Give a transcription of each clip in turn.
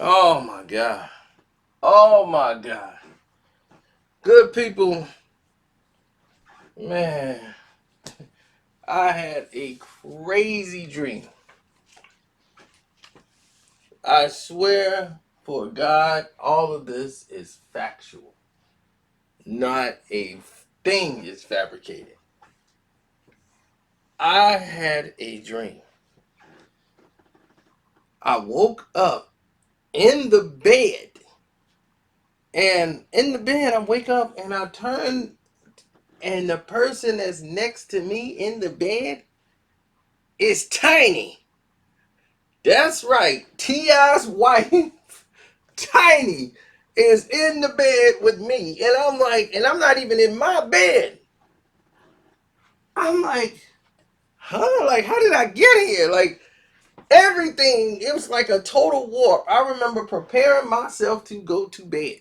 Oh my God. Oh my God. Good people, man, I had a crazy dream. I swear for God, all of this is factual. Not a thing is fabricated. I had a dream. I woke up in the bed. And in the bed, I wake up and I turn, and the person that's next to me in the bed is Tiny. That's right. T.I.'s wife, Tiny, is in the bed with me. And I'm like, and I'm not even in my bed. I'm like, huh? Like, how did I get here? Like, everything, it was like a total warp. I remember preparing myself to go to bed.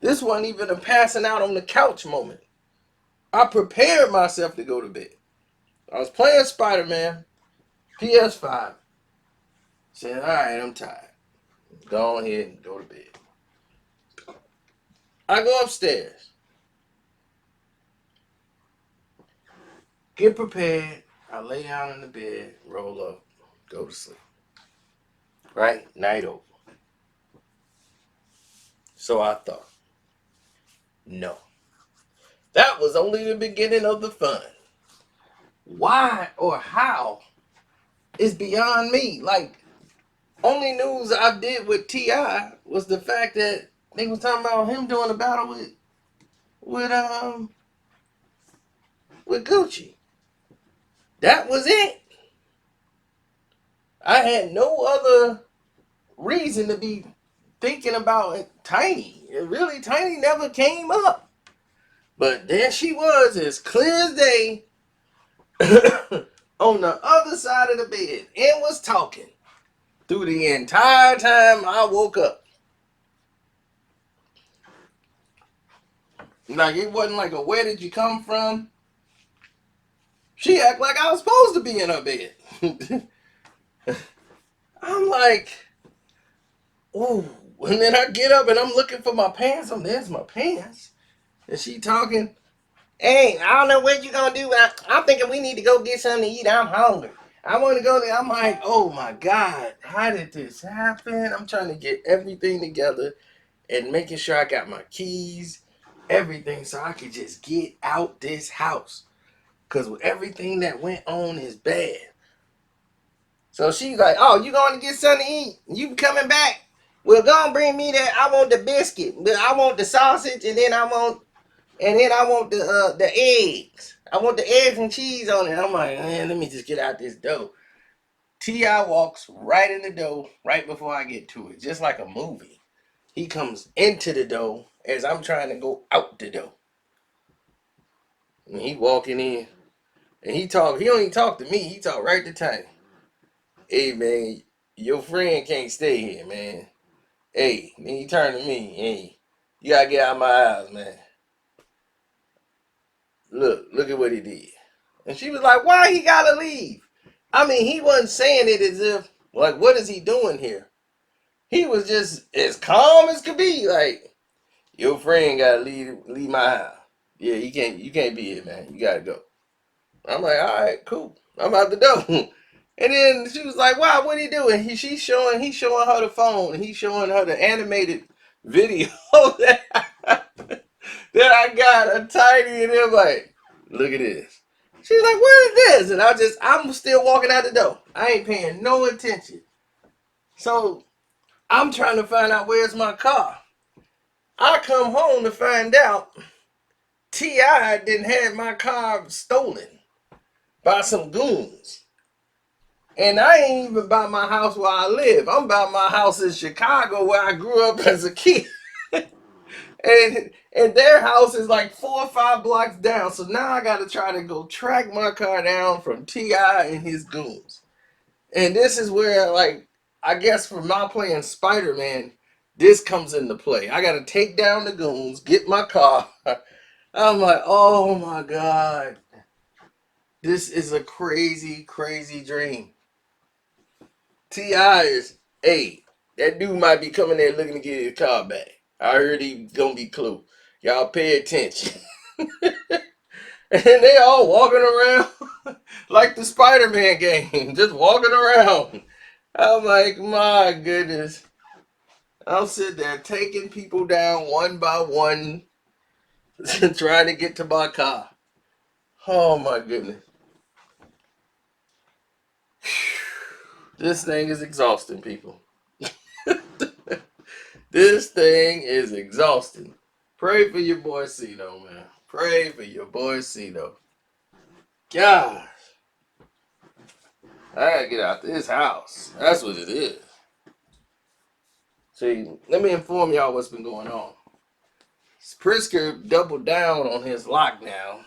This wasn't even a passing out on the couch moment. I prepared myself to go to bed. I was playing Spider-Man, PS5. Saying, all right, I'm tired. Go ahead and go to bed. I go upstairs, get prepared. I lay down in the bed, roll up, go to sleep. Right? Night over. So I thought, no. That was only the beginning of the fun. Why or how is beyond me. Like, only news I did with T.I. was the fact that they was talking about him doing a battle with um with Gucci. That was it. I had no other reason to be thinking about it. Tiny. It really, Tiny never came up. But there she was, as clear as day, on the other side of the bed and was talking through the entire time I woke up. Like, it wasn't like a where did you come from? She act like I was supposed to be in her bed. I'm like, ooh. And then I get up and I'm looking for my pants. There's my pants. And she talking, hey, I don't know what you gonna do, but I'm thinking we need to go get something to eat. I'm hungry. I want to go there. I'm like, oh my God, how did this happen? I'm trying to get everything together and making sure I got my keys, everything, so I could just get out this house. Because everything that went on is bad. So she's like, oh, you going to get something to eat? You coming back? Well, go and bring me that. I want the biscuit. I want the sausage, and then I want the eggs. I want the eggs and cheese on it. I'm like, man, let me just get out this dough. T.I. walks right in the dough right before I get to it, just like a movie. He comes into the dough as I'm trying to go out the dough. And he walking in, and he talk. He don't even talk to me. He talk right to Tiny. Hey man, your friend can't stay here, man. Hey, then he turned to me. Hey, you gotta get out of my house, man. Look at what he did. And she was like, why he gotta leave? I mean, he wasn't saying it as if, like, what is he doing here? He was just as calm as could be. Like, your friend gotta leave my house. Yeah, you can't be here, man. You gotta go. I'm like, all right, cool. I'm out the door. And then she was like, wow, what are you doing? He's showing her the phone. He's showing her the animated video that I got a Tiny, and they're like, look at this. She's like, what is this? And I'm still walking out the door. I ain't paying no attention. So I'm trying to find out where's my car. I come home to find out T.I. didn't have my car stolen by some goons. And I ain't even by my house where I live. I'm by my house in Chicago where I grew up as a kid. And their house is like 4 or 5 blocks down. So now I gotta try to go track my car down from T.I. and his goons. And this is where, like, I guess for my playing Spider-Man, this comes into play. I gotta take down the goons, get my car. I'm like, oh my God. This is a crazy, crazy dream. T.I. is, hey, That dude might be coming there looking to get his car back. I heard he gonna be close. Y'all pay attention. And they all walking around like the Spider-Man game, just walking around. I'm like, my goodness. I'm sitting there taking people down one by one, trying to get to my car. Oh my goodness. This thing is exhausting, people. This thing is exhausting. Pray for your boy Cito, man. Pray for your boy Cito. God. I gotta get out this house. That's what it is. See, let me inform y'all what's been going on. Pritzker doubled down on his lockdown.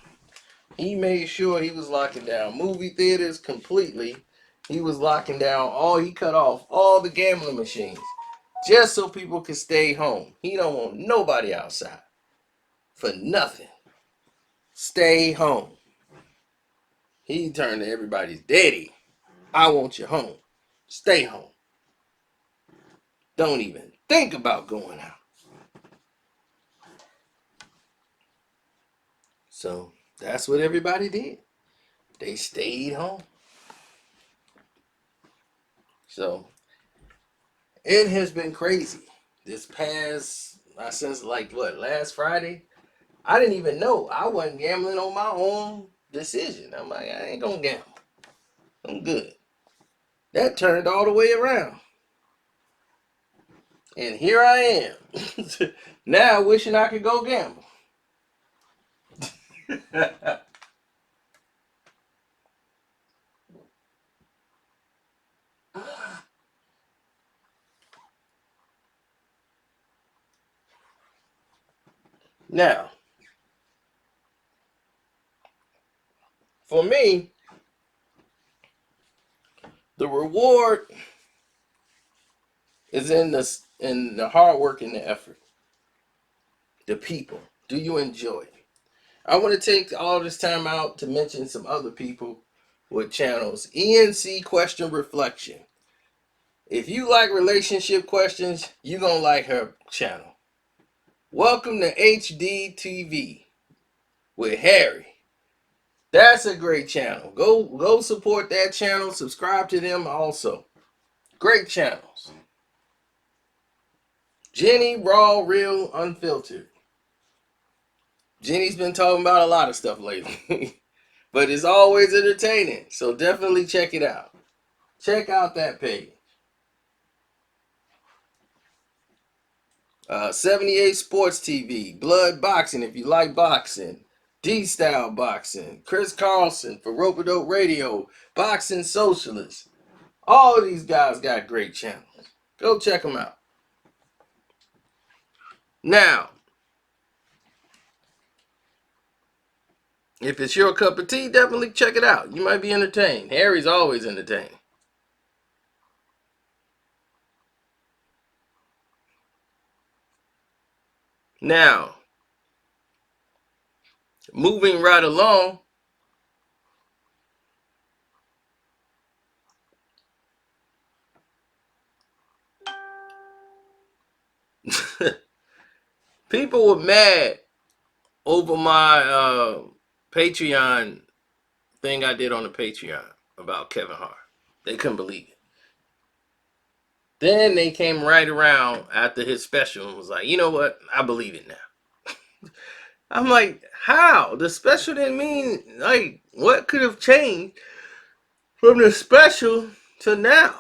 He made sure he was locking down movie theaters completely. He was locking down he cut off all the gambling machines just so people could stay home. He don't want nobody outside for nothing. Stay home. He turned to everybody's daddy. I want you home. Stay home. Don't even think about going out. So that's what everybody did. They stayed home. So it has been crazy. This past, since like what, last Friday? I didn't even know. I wasn't gambling on my own decision. I'm like, I ain't gonna gamble. I'm good. That turned all the way around. And here I am. Now wishing I could go gamble. Now, for me, the reward is in the hard work and the effort. The people. Do you enjoy it? I want to take all this time out to mention some other people with channels. ENC Question Reflection. If you like relationship questions, you're going to like her channel. Welcome to HDTV with Harry. That's a great channel. Go support that channel. Subscribe to them also. Great channels. Jenny, Raw, Real, Unfiltered. Jenny's been talking about a lot of stuff lately. But it's always entertaining. So definitely check it out. Check out that page. 78 Sports TV. Blood Boxing if you like boxing. D-Style Boxing. Chris Carlson for Rope-A-Dope Radio. Boxing Socialist. All of these guys got great channels. Go check them out. Now, if it's your cup of tea, definitely check it out. You might be entertained. Harry's always entertaining. Now, moving right along. People were mad over my Patreon thing I did on the Patreon about Kevin Hart. They couldn't believe it. Then they came right around after his special and was like, you know what? I believe it now. I'm like, how? The special didn't mean, like, what could have changed from the special to now?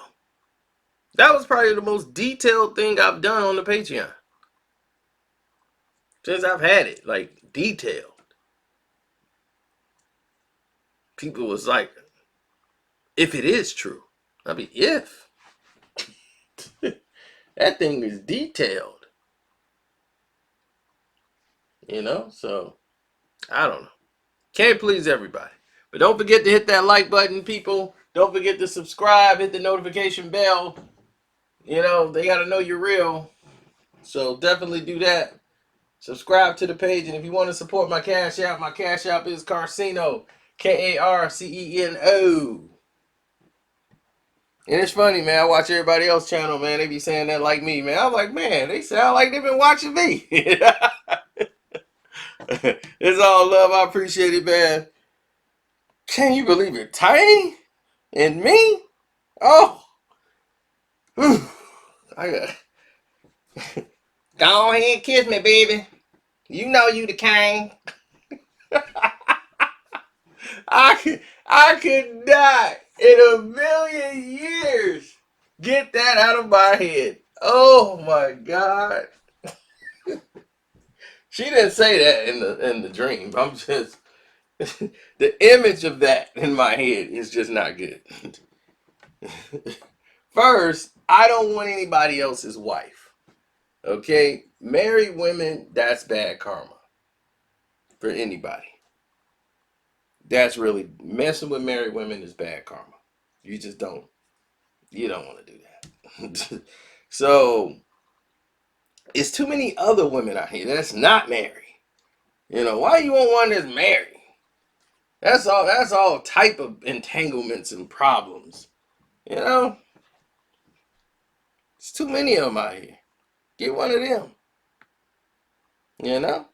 That was probably the most detailed thing I've done on the Patreon. Since I've had it, like, detailed. People was like, if it is true. I mean, if. That thing is detailed. You know? So, I don't know. Can't please everybody. But don't forget to hit that like button, people. Don't forget to subscribe. Hit the notification bell. You know, they got to know you're real. So, definitely do that. Subscribe to the page. And if you want to support my Cash App is Karceno. Karceno. And it's funny, man. I watch everybody else channel, man. They be saying that like me, man. I'm like, man, they sound like they've been watching me. It's all love. I appreciate it, man. Can you believe it? Tiny and me? Oh, whew. I got. Go ahead and kiss me, baby. You know you the king. I could not in a million years get that out of my head. Oh my God. She didn't say that in the dream. I'm just the image of that in my head is just not good. First, I don't want anybody else's wife. Okay? Married women, that's bad karma for anybody. That's really messing with married women is bad karma. You just don't want to do that. So it's too many other women out here that's not married. Why you want one that's married? That's all type of entanglements and problems. You know? It's too many of them out here. Get one of them. You know?